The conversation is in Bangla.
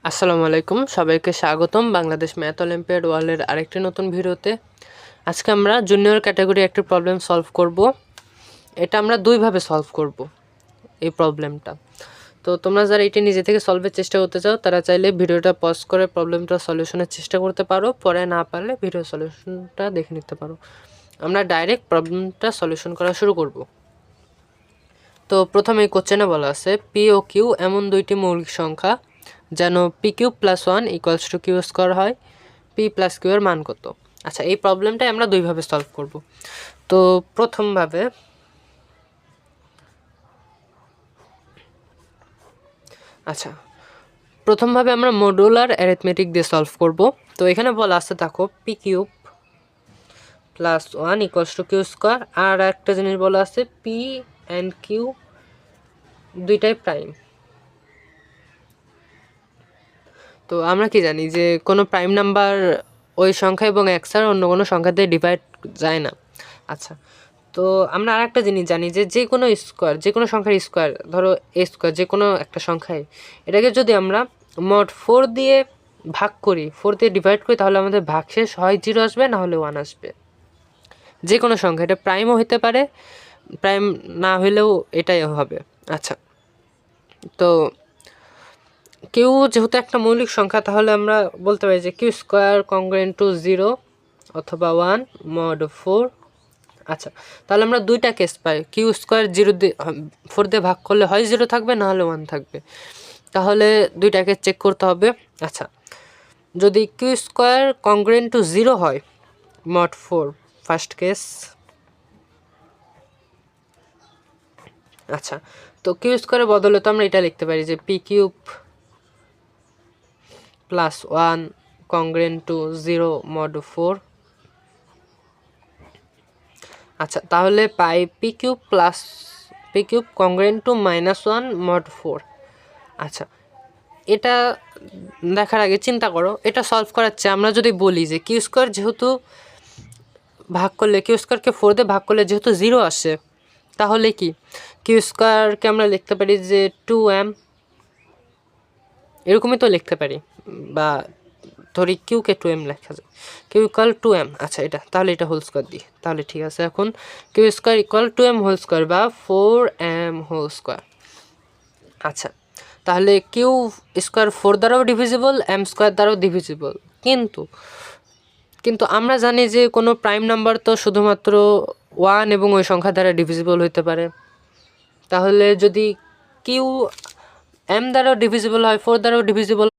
আসসালামু আলাইকুম, সবাইকে স্বাগতম বাংলাদেশ ম্যাথ অলিম্পিয়াড ওয়ার্ল্ডের আরেকটি নতুন ভিডিওতে। আজকে আমরা জুনিয়র ক্যাটাগরি একটি প্রবলেম সলভ করব। এটা আমরা দুইভাবে সলভ করব এই প্রবলেমটা। তো তোমরা যারা এটি নিজে থেকে সলভের চেষ্টা করতে চাও তারা চাইলে ভিডিওটা পজ করে প্রবলেমটা সলিউশনের চেষ্টা করতে পারো, পরে না পারলে ভিডিও সলিউশনটা দেখে নিতে পারো। আমরা ডাইরেক্ট প্রবলেমটা সলিউশন করা শুরু করব। তো প্রথমে এই কোশ্চেনে বলা আছে পি ও কিউ এমন দুইটি মৌলিক সংখ্যা যেন P cube plus one equals two Q square হয়, পি প্লাস কিউ এর মান কত? আচ্ছা, এই প্রবলেমটাই আমরা দুইভাবে সলভ করব। তো প্রথমভাবে আমরা মডুলার অ্যারিথমেটিক দিয়ে সলভ করব। তো এখানে বলা আছে দেখো P cube plus one equals two Q square, আর একটা জিনিস বলা আছে পি অ্যান্ড কিউ দুইটাই প্রাইম। তো আমরা কি জানি যে কোনো প্রাইম নাম্বার ওই সংখ্যা এবং এক্স আর অন্য কোনো সংখ্যা দিয়ে ডিভাইড যায় না। আচ্ছা, তো আমরা আর একটা জিনিস জানি যে যে কোনো স্কোয়ার, যে কোনো সংখ্যার স্কোয়ার, ধরো এ স্কোয়ার, যে কোনো একটা সংখ্যায় এটাকে যদি আমরা মোট 4 দিয়ে ভাগ করি, 4 দিয়ে ডিভাইড করি, তাহলে আমাদের ভাগশেষ হয় 0 আসবে, না হলে 1 আসবে। যে কোনো সংখ্যা, এটা প্রাইমও হতে পারে, প্রাইম না হলেও এটাই হবে। আচ্ছা, তো কিউ যেহেতু একটা মৌলিক সংখ্যা, তাহলে আমরা বলতে পারি যে কিউ স্কোয়ার কংগ্রুয়েন্ট টু 0 অথবা 1 মড 4। আচ্ছা, তাহলে আমরা দুইটা কেস পাই, কিউ স্কোয়ার 0 দিয়ে 4 দিয়ে ভাগ করলে হয় 0 থাকবে, না হলে 1 থাকবে। তাহলে দুইটাকে চেক করতে হবে। আচ্ছা, যদি কিউ স্কোয়ার কংগ্রুয়েন্ট টু 0 হয় মড 4, ফার্স্ট কেস। আচ্ছা, তো কিউ স্কোয়ারের বদলে তো আমরা এটা লিখতে পারি যে P cube plus one congruent to 0 mod 4। আচ্ছা, তাহলে পাই P cube plus P cube congruent to -1 mod 4। আচ্ছা, এটা দেখার আগে চিন্তা করো, এটা সলভ করার চেয়ে আমরা যদি বলি যে কিউ স্কোয়ার যেহেতু ভাগ করলে, কিউ স্কোয়ারকে 4 দিয়ে ভাগ করলে যেহেতু 0 আসে, তাহলে কি কিউ স্কোয়ারকে আমরা লিখতে পারি যে 2m, এরকমই তো লিখতে পারি, বা ধরি কিউকে 2m লেখা যায়, কিউ ইকুয়াল 2m। আচ্ছা, এটা তাহলে এটা হোল স্কোয়ার দিই, তাহলে ঠিক আছে। এখন Q square equal 2m whole square বা 4m হোল স্কোয়ার। আচ্ছা, তাহলে কিউ স্কোয়ার 4 দ্বারাও ডিভিজিবল, এম স্কোয়ার দ্বারাও ডিভিজিবল, কিন্তু আমরা জানি যে কোনো প্রাইম নাম্বার তো শুধুমাত্র 1 এবং ওই সংখ্যা দ্বারা ডিভিজিবল হতে পারে। তাহলে যদি কিউ এম দ্বারাও ডিভিজিবল হয়, 4 দ্বারাও ডিভিজিবল